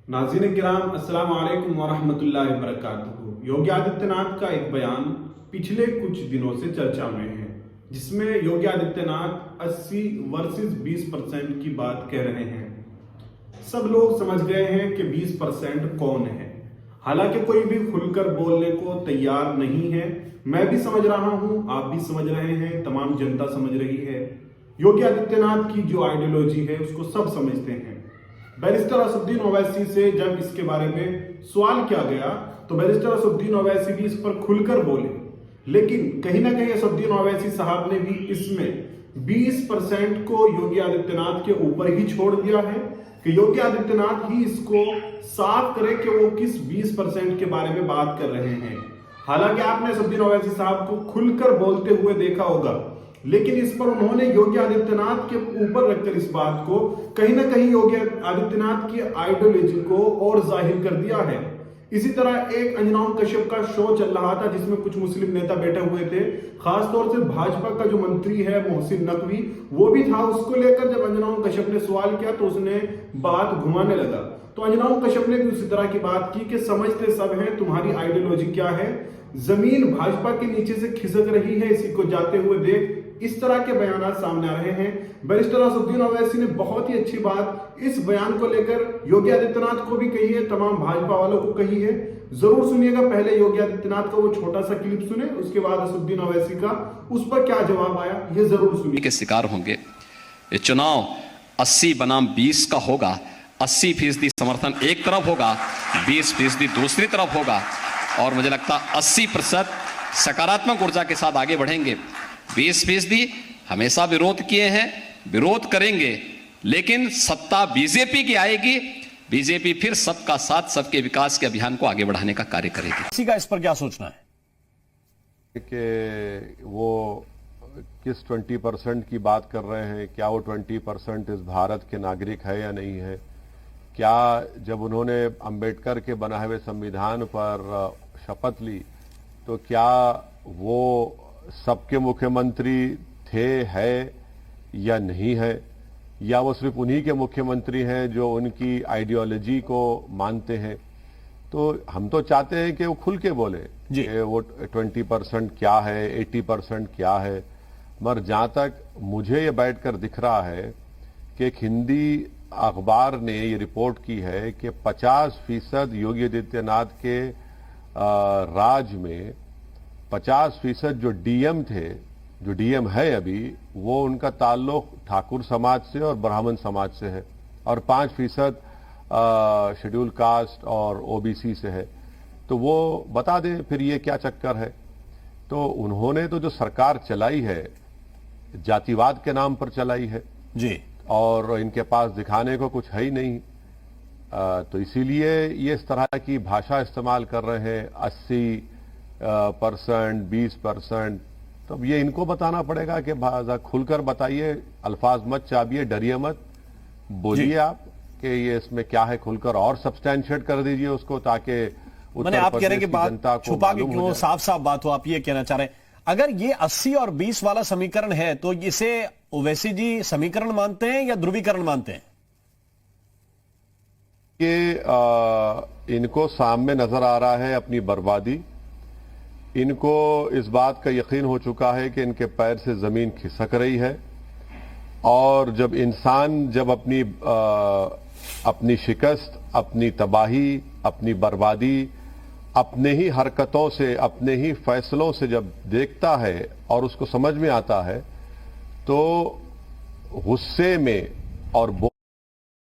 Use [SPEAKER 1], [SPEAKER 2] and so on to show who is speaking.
[SPEAKER 1] नाज़रीन किराम अस्सलाम वालेकुम वरहमतुल्लाहि वबरकातुहू। योगी आदित्यनाथ का एक बयान पिछले कुछ दिनों से चर्चा में है, जिसमें योगी आदित्यनाथ 80 वर्सेस 20% की बात कह रहे हैं। सब लोग समझ गए हैं कि 20% कौन है। हालांकि कोई भी खुलकर बोलने को तैयार नहीं है। मैं भी समझ रहा हूं, आप भी समझ रहे हैं, तमाम जनता समझ रही है। योगी आदित्यनाथ की जो आइडियोलॉजी है उसको सब समझते हैं। बैरिस्टर असदुद्दीन ओवैसी से जब इसके बारे में सवाल किया गया तो बैरिस्टर असदुद्दीन ओवैसी भी इस पर खुलकर बोले, लेकिन कहीं ना कहीं असदुद्दीन ओवैसी साहब ने भी इसमें 20% को योगी आदित्यनाथ के ऊपर ही छोड़ दिया है कि योगी आदित्यनाथ ही इसको साफ करे कि वो किस 20% के बारे में बात कर रहे हैं। हालांकि आपने असदुद्दीन ओवैसी साहब को खुलकर बोलते हुए देखा होगा, लेकिन इस पर उन्होंने योगी आदित्यनाथ के ऊपर रखकर इस बात को कहीं ना कहीं योगी आदित्यनाथ की आइडियोलॉजी को और जाहिर कर दिया है। इसी तरह एक अंजनाम कश्यप का शो चल रहा था जिसमें कुछ मुस्लिम नेता बैठे हुए थे, खासतौर से भाजपा का जो मंत्री है मोहसिन नकवी वो भी था। उसको लेकर जब अंजनाम कश्यप ने सवाल किया तो उसने बात घुमाने लगा। तो अंजनाम कश्यप ने भी उसी तरह की बात की कि समझते सब हैं, तुम्हारी आइडियोलॉजी क्या है, जमीन भाजपा के नीचे से खिसक रही है, इसी को जाते हुए देख। इस तरह के बयान सामने आ रहे हैं। बैरिस्टर असदुद्दीन ओवैसी ने बहुत ही अच्छी बात इस बयान को लेकर योगी आदित्यनाथ को भी कही है, तमाम भाजपा वालों को कही है। जरूर सुनिएगा। पहले योगी आदित्यनाथ का वो छोटा सा क्लिप सुने, उसके बाद असदुद्दीन ओवैसी का उस पर क्या जवाब आया ये जरूर सुनिए।
[SPEAKER 2] के शिकार होंगे। ये चुनाव 80 बनाम 20 का होगा। 80% समर्थन एक तरफ होगा, 20% दूसरी तरफ होगा, और मुझे लगता 80% सकारात्मक ऊर्जा के साथ आगे बढ़ेंगे। 20% हमेशा विरोध किए हैं, विरोध करेंगे, लेकिन सत्ता बीजेपी की आएगी। बीजेपी फिर सबका साथ, सबके विकास के अभियान को आगे बढ़ाने का कार्य करेगी।
[SPEAKER 3] किसी का इस पर क्या सोचना है
[SPEAKER 4] कि वो किस 20% की बात कर रहे हैं? क्या वो 20% इस भारत के नागरिक है या नहीं है? क्या जब उन्होंने अंबेडकर के बनाए हुए संविधान पर शपथ ली तो क्या वो सबके मुख्यमंत्री थे, है या नहीं है? या वो सिर्फ उन्हीं के मुख्यमंत्री हैं जो उनकी आइडियोलॉजी को मानते हैं? तो हम तो चाहते हैं कि वो खुल के बोले कि वो 20% क्या है, 80% क्या है। मगर जहां तक मुझे ये बैठकर दिख रहा है कि एक हिंदी अखबार ने ये रिपोर्ट की है कि 50% योगी आदित्यनाथ के राज में 50% जो डीएम थे, जो डीएम है अभी, वो उनका ताल्लुक ठाकुर समाज से और ब्राह्मण समाज से है, और 5% शेड्यूल कास्ट और ओबीसी से है। तो वो बता दें फिर ये क्या चक्कर है। तो उन्होंने तो जो सरकार चलाई है जातिवाद के नाम पर चलाई है
[SPEAKER 3] जी, और
[SPEAKER 4] इनके पास दिखाने को कुछ है ही नहीं। तो इसीलिए ये इस तरह की भाषा इस्तेमाल कर रहे हैं, 80%, 20%। तो ये इनको बताना पड़ेगा कि खुलकर बताइए, अल्फाज मत चाबिए, डरिए मत, बोलिए आप कि ये इसमें क्या है, खुलकर और सब्सटैंशिएट कर दीजिए उसको, ताकि
[SPEAKER 3] मैंने आप कह रहे हैं कि बात छुपा के क्यों, साफ साफ बात हो, आप ये कहना चाह रहे हैं। अगर ये 80 और 20 वाला समीकरण है तो इसे ओवैसी जी समीकरण मानते हैं या ध्रुवीकरण मानते हैं?
[SPEAKER 4] कि इनको सामने नजर आ रहा है अपनी बर्बादी। इनको इस बात का यकीन हो चुका है कि इनके पैर से जमीन खिसक रही है, और जब इंसान जब अपनी शिकस्त, अपनी तबाही, अपनी बर्बादी अपने ही हरकतों से, अपने ही फैसलों से जब देखता है और उसको समझ में आता है, तो गुस्से में और